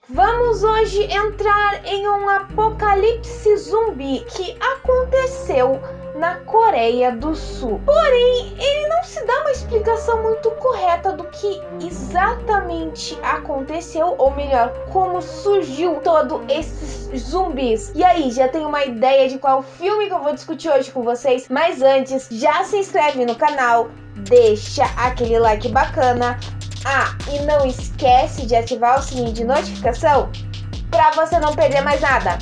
Vamos hoje entrar em um apocalipse zumbi que aconteceu na Coreia do Sul. Porém, ele não se dá uma explicação muito correta do que exatamente aconteceu, ou melhor, como surgiu todo esses zumbis. E aí, já tem uma ideia de qual filme que eu vou discutir hoje com vocês? Mas antes, já se inscreve no canal, deixa aquele like bacana. E não esquece de ativar o sininho de notificação para você não perder mais nada.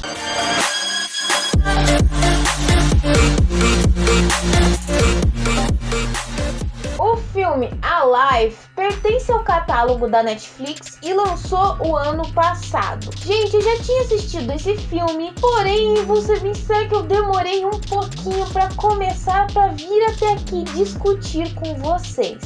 O filme Alive pertence ao catálogo da Netflix e lançou o ano passado. Gente, eu já tinha assistido esse filme, porém, vou ser bem sincero que eu demorei um pouquinho para começar para vir até aqui discutir com vocês.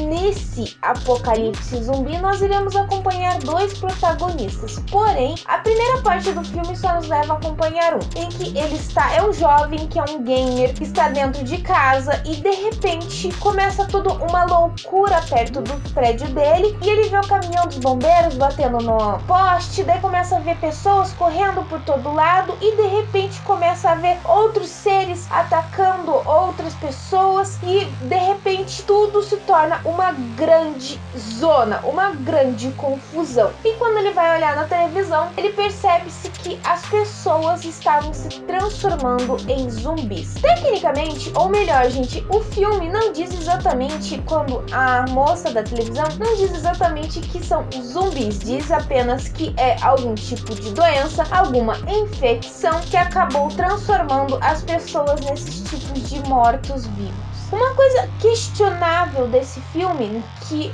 Nesse apocalipse zumbi, nós iremos acompanhar dois protagonistas. Porém, a primeira parte do filme só nos leva a acompanhar em que ele é um jovem que é um gamer, que está dentro de casa e de repente começa tudo uma loucura perto do prédio dele e ele vê o caminhão dos bombeiros batendo no poste, daí começa a ver pessoas correndo por todo lado e de repente começa a ver outros seres atacando outras pessoas e de repente tudo se torna uma grande zona, uma grande confusão. E quando ele vai olhar na televisão, ele percebe-se que as pessoas estavam se transformando em zumbis. Tecnicamente, ou melhor, gente, o filme não diz exatamente, quando a moça da televisão não diz exatamente que são zumbis, diz apenas que é algum tipo de doença, alguma infecção que acabou transformando as pessoas nesses tipos de mortos-vivos. Uma coisa questionável desse filme, que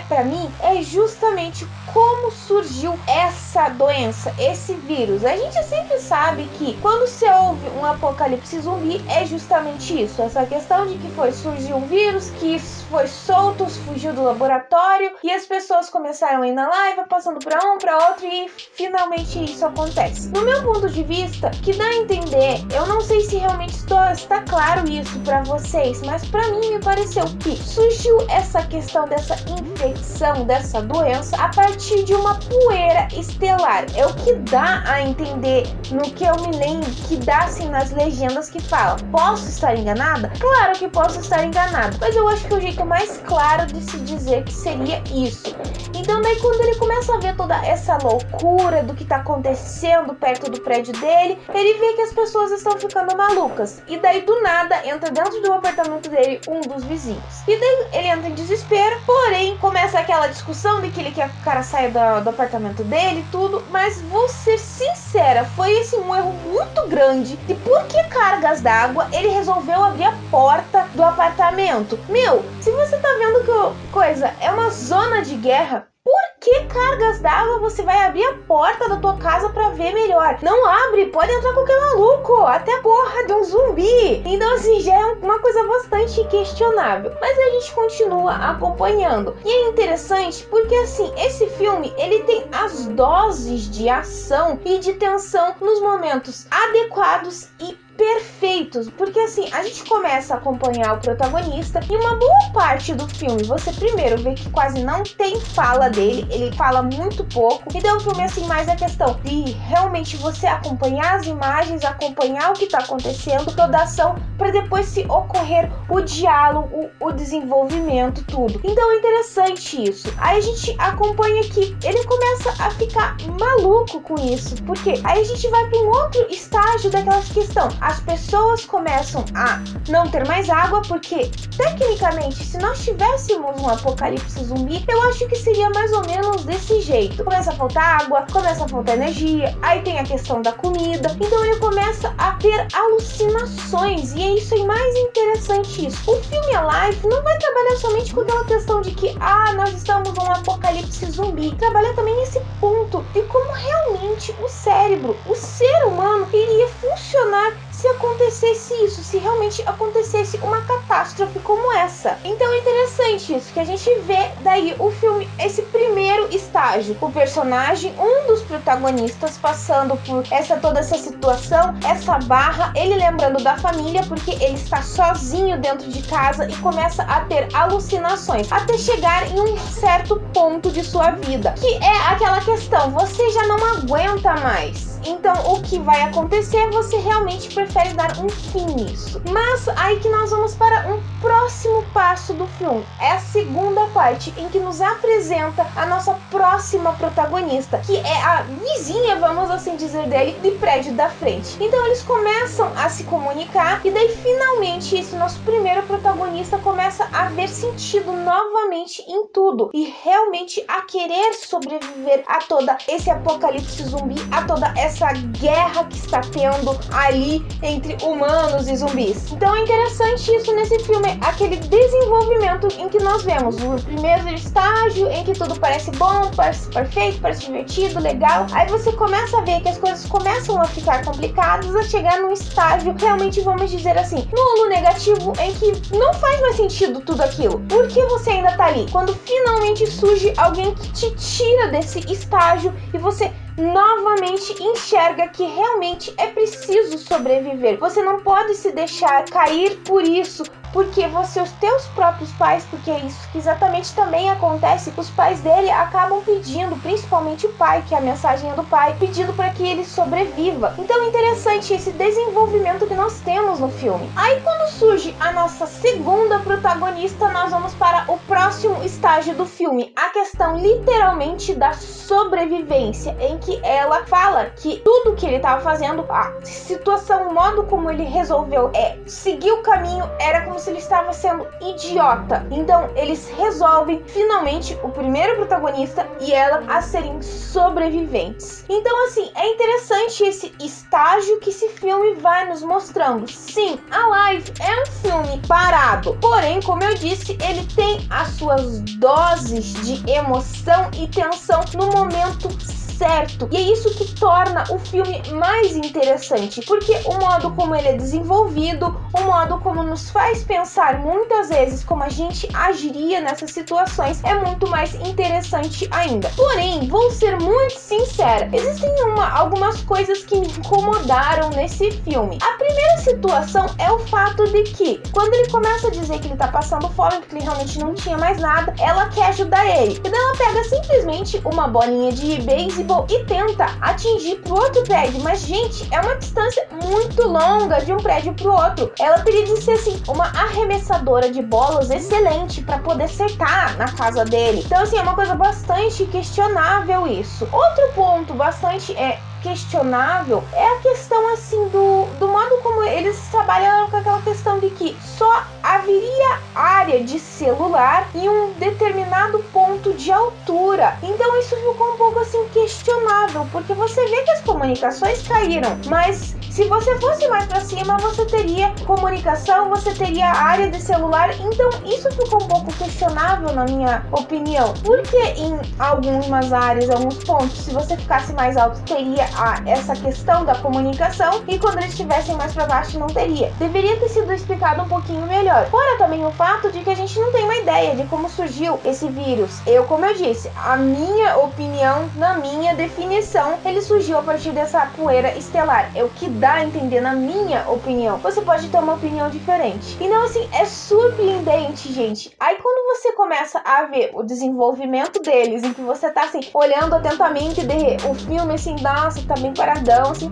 pra mim, é justamente como surgiu essa doença, esse vírus. A gente sempre sabe que quando se houve um apocalipse zumbi, é justamente isso, essa questão de que surgiu um vírus que foi solto, fugiu do laboratório e as pessoas começaram a ir na live, passando para um, para outro e finalmente isso acontece. No meu ponto de vista, que dá a entender, eu não sei se realmente está claro isso para vocês, mas para mim me pareceu que surgiu essa questão dessa infecção, dessa doença, a partir de uma poeira estelar. É o que dá a entender no que eu me lembro, que dá assim nas legendas que fala. Posso estar enganada? Claro que posso estar enganada, mas eu acho que o jeito mais claro de se dizer que seria isso. Então daí quando ele começa a ver toda essa loucura do que tá acontecendo perto do prédio dele, ele vê que as pessoas estão ficando malucas. E daí do nada entra dentro do apartamento dele um dos vizinhos. E daí ele entra em desespero, porém começa aquela discussão de que ele quer que o cara saia do apartamento dele e tudo, mas vou ser sincera, foi assim um erro muito grande de por que cargas d'água ele resolveu abrir a porta do apartamento. Meu, se você tá vendo que coisa é uma zona de guerra, por que cargas d'água você vai abrir a porta da tua casa pra ver melhor? Não abre, pode entrar qualquer maluco, até a porra de um zumbi. Então assim, já é uma coisa bastante questionável. Mas a gente continua acompanhando. E é interessante porque assim, esse filme, ele tem as doses de ação e de tensão nos momentos adequados e perfeitos, porque assim, a gente começa a acompanhar o protagonista e uma boa parte do filme você primeiro vê que quase não tem fala dele, ele fala muito pouco, então o filme assim mais a questão de realmente você acompanhar as imagens, acompanhar o que tá acontecendo, toda a ação, para depois se ocorrer o diálogo, o desenvolvimento, tudo. Então é interessante isso. Aí a gente acompanha que ele começa a ficar maluco com isso, porque aí a gente vai para um outro estágio daquela questão. As pessoas começam a não ter mais água, porque tecnicamente, se nós tivéssemos um apocalipse zumbi, eu acho que seria mais ou menos desse jeito. Começa a faltar água, começa a faltar energia, aí tem a questão da comida, então ele começa a ter alucinações, e é isso aí mais interessante isso. O filme Alive não vai trabalhar somente com aquela questão de que, nós estamos num apocalipse zumbi, trabalha também esse ponto de como realmente o cérebro, o ser humano, iria funcionar se acontecesse isso, se realmente acontecesse uma catástrofe como essa. Então é interessante isso, que a gente vê daí o filme, esse primeiro estágio, o personagem, um dos protagonistas passando por toda essa situação, essa barra, ele lembrando da família porque ele está sozinho dentro de casa e começa a ter alucinações, até chegar em um certo ponto de sua vida, que é aquela questão, você já não aguenta mais. Então o que vai acontecer, você realmente prefere dar um fim nisso. Mas aí que nós vamos para um próximo passo do filme. É a segunda parte em que nos apresenta a nossa próxima protagonista, que é a vizinha, vamos assim dizer, dele, de prédio da frente. Então eles começam a se comunicar e daí finalmente esse nosso primeiro protagonista começa a ver sentido novamente em tudo e realmente a querer sobreviver a toda esse apocalipse zumbi, a toda essa guerra que está tendo ali entre humanos e zumbis. Então é interessante isso nesse filme, aquele desenvolvimento em que nós vemos o primeiro estágio em que tudo parece bom, parece perfeito, parece divertido, legal. Aí você começa a ver que as coisas começam a ficar complicadas, a chegar num estágio realmente, vamos dizer assim, nulo, negativo, em que não faz mais sentido tudo aquilo. Por que você ainda tá ali? Quando finalmente surge alguém que te tira desse estágio e você novamente enxerga que realmente é preciso sobreviver. Você não pode se deixar cair por isso, porque os teus próprios pais, porque é isso que exatamente também acontece, os pais dele acabam pedindo, principalmente o pai, que a mensagem é do pai, pedindo para que ele sobreviva. Então é interessante esse desenvolvimento que nós temos no filme. Aí quando surge a nossa segunda protagonista, nós vamos para o próximo estágio do filme, a questão literalmente da sobrevivência, em que ela fala que tudo que ele estava fazendo, a situação, o modo como ele resolveu seguir o caminho, era como se ele estava sendo idiota. Então eles resolvem finalmente, o primeiro protagonista e ela, a serem sobreviventes. Então assim, é interessante esse estágio que esse filme vai nos mostrando. Sim, Alive é um filme parado, porém, como eu disse, ele tem as suas doses de emoção e tensão no momento certo. E é isso que torna o filme mais interessante, porque o modo como ele é desenvolvido, o modo como nos faz pensar muitas vezes como a gente agiria nessas situações é muito mais interessante ainda. Porém, vou ser muito sincera, existem algumas coisas que me incomodaram nesse filme. A primeira situação é o fato de que, quando ele começa a dizer que ele tá passando fome, porque ele realmente não tinha mais nada, ela quer ajudar ele. E daí ela pega simplesmente uma bolinha de beisebol e tenta atingir pro outro prédio. Mas, gente, é uma distância muito longa de um prédio pro outro. Ela teria de ser, assim, uma arremessadora de bolas excelente para poder acertar na casa dele. Então, assim, é uma coisa bastante questionável isso. Outro ponto bastante questionável é a questão assim do modo como eles trabalham com aquela questão de que só haveria área de celular em um determinado ponto de altura. Então isso ficou um pouco assim questionável, porque você vê que as comunicações caíram, mas se você fosse mais para cima, você teria comunicação, você teria área de celular. Então isso ficou um pouco questionável na minha opinião, porque em algumas áreas, alguns pontos, se você ficasse mais alto, teria essa questão da comunicação, e quando eles estivessem mais para baixo não teria. Deveria ter sido explicado um pouquinho melhor. Fora também o fato de que a gente não tem uma ideia de como surgiu esse vírus. Como eu disse, a minha opinião, na minha definição, ele surgiu a partir dessa poeira estelar. É o que dá a entender, na minha opinião. Você pode ter uma opinião diferente. Então assim, é surpreendente, gente. Aí quando você começa a ver o desenvolvimento deles, em que você tá assim, olhando atentamente o filme assim, nossa, tá bem paradão, assim,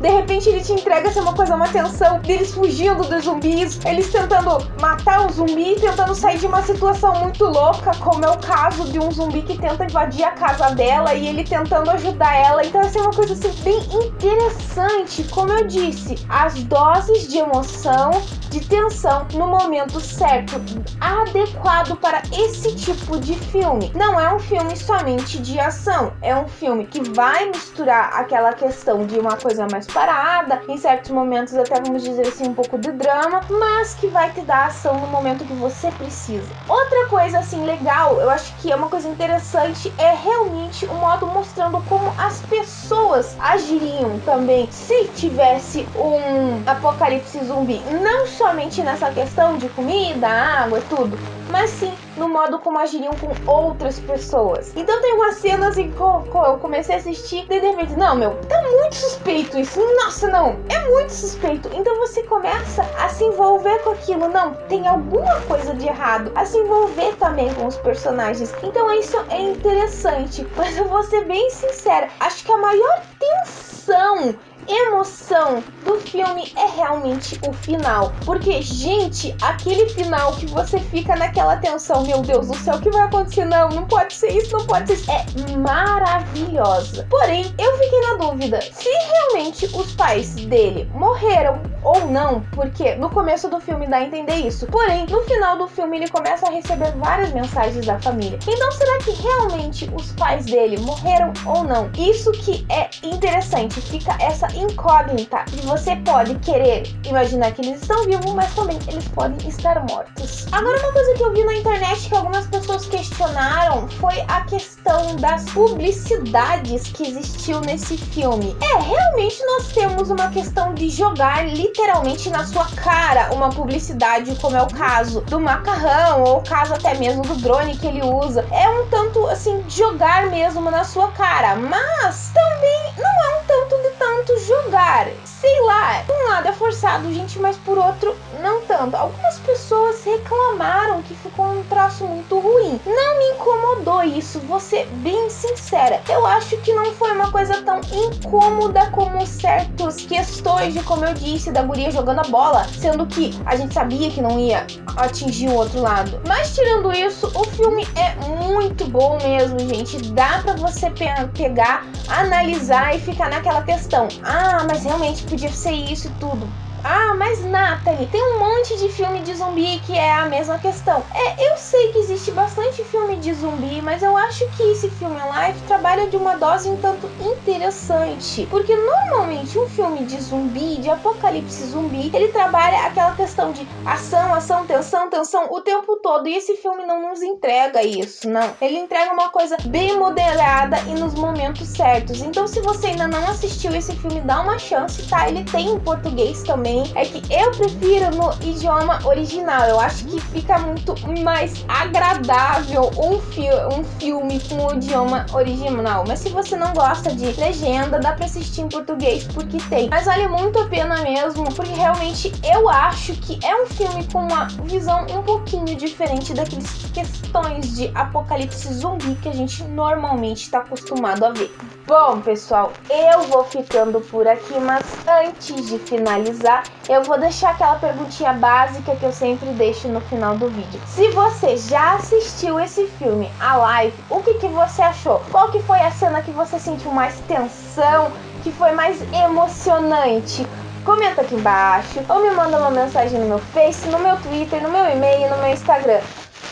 de repente ele te entrega assim, uma tensão deles fugindo dos zumbis, eles tentando matar o zumbi, tentando sair de uma situação muito louca, como é o caso de um zumbi que tenta invadir a casa dela e ele tentando ajudar ela. Então assim, é uma coisa assim, bem interessante. Como eu disse, as doses de emoção, de tensão no momento certo, adequado para esse tipo de filme. Não é um filme somente de ação, é um filme que vai misturar aquela questão de uma coisa mais parada, em certos momentos até vamos dizer assim um pouco de drama, mas que vai te dar ação no momento que você precisa. Outra coisa assim legal, eu acho que é uma coisa interessante, é realmente o modo mostrando como as pessoas agiriam também se tivesse um apocalipse zumbi, não somente nessa questão de comida, água e tudo, mas sim no modo como agiriam com outras pessoas. Então tem umas cenas em que eu comecei a assistir e de repente, não, meu, tá muito suspeito isso, nossa, não, é muito suspeito. Então você começa a se envolver com aquilo, não, tem alguma coisa de errado, a se envolver também com os personagens. Então isso é interessante, mas eu vou ser bem sincera, acho que a maior tensão, emoção do filme é realmente o final, porque, gente, aquele final que você fica naquela tensão, meu Deus do céu, o que vai acontecer? Não pode ser isso, não pode ser isso, é maravilhosa. Porém, eu fiquei na dúvida se realmente os pais dele morreram ou não, porque no começo do filme dá a entender isso, porém, no final do filme ele começa a receber várias mensagens da família. Então, será que realmente os pais dele morreram ou não? Isso que é interessante, fica essa incógnita e você pode querer imaginar que eles estão vivos, mas também eles podem estar mortos. Agora, uma coisa que eu vi na internet que algumas pessoas questionaram foi a questão das publicidades que existiu nesse filme. Realmente nós temos uma questão de jogar literalmente na sua cara uma publicidade, como é o caso do macarrão, ou o caso até mesmo do drone que ele usa. É um tanto, assim, jogar mesmo na sua cara, mas também não é um tanto de tanto jogar. Sei lá, por um lado é forçado, gente, mas por outro, não tanto. Algumas pessoas reclamaram que ficou um traço muito ruim. Não me incomodou isso, vou ser bem sincera. Eu acho que não foi uma coisa tão incômoda como certas questões de, como eu disse, da guria jogando a bola, sendo que a gente sabia que não ia atingir o outro lado. Mas tirando isso, o filme é muito bom mesmo, gente. Dá pra você pegar, analisar e ficar naquela questão. Ah, mas realmente podia ser isso e tudo. Ah, mas Nathalie, tem um monte de filme de zumbi que é a mesma questão. Eu sei que existe bastante filme de zumbi, mas eu acho que esse filme Alive trabalha de uma dose um tanto interessante. Porque normalmente um filme de zumbi, de apocalipse zumbi, ele trabalha aquela questão de ação, tensão o tempo todo. E esse filme não nos entrega isso, não. Ele entrega uma coisa bem moderada e nos momentos certos. Então, se você ainda não assistiu esse filme, dá uma chance, tá? Ele tem em português também. É que eu prefiro no idioma original. Eu acho que fica muito mais agradável um filme com o idioma original. Mas se você não gosta de legenda, dá pra assistir em português, porque tem. Mas vale muito a pena mesmo, porque realmente eu acho que é um filme com uma visão um pouquinho diferente daquelas questões de apocalipse zumbi que a gente normalmente está acostumado a ver. Bom, pessoal, eu vou ficando por aqui, mas antes de finalizar, eu vou deixar aquela perguntinha básica que eu sempre deixo no final do vídeo. Se você já assistiu esse filme, Alive, o que você achou? Qual que foi a cena que você sentiu mais tensão, que foi mais emocionante? Comenta aqui embaixo, ou me manda uma mensagem no meu Face, no meu Twitter, no meu e-mail, no meu Instagram.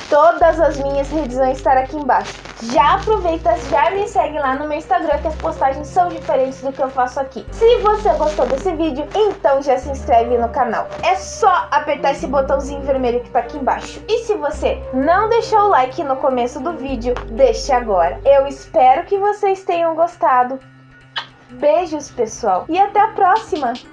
Todas as minhas redes vão estar aqui embaixo. Já aproveita, já me segue lá no meu Instagram, que as postagens são diferentes do que eu faço aqui. Se você gostou desse vídeo, então já se inscreve no canal. É só apertar esse botãozinho vermelho que tá aqui embaixo. E se você não deixou o like no começo do vídeo, deixe agora. Eu espero que vocês tenham gostado. Beijos, pessoal, e até a próxima!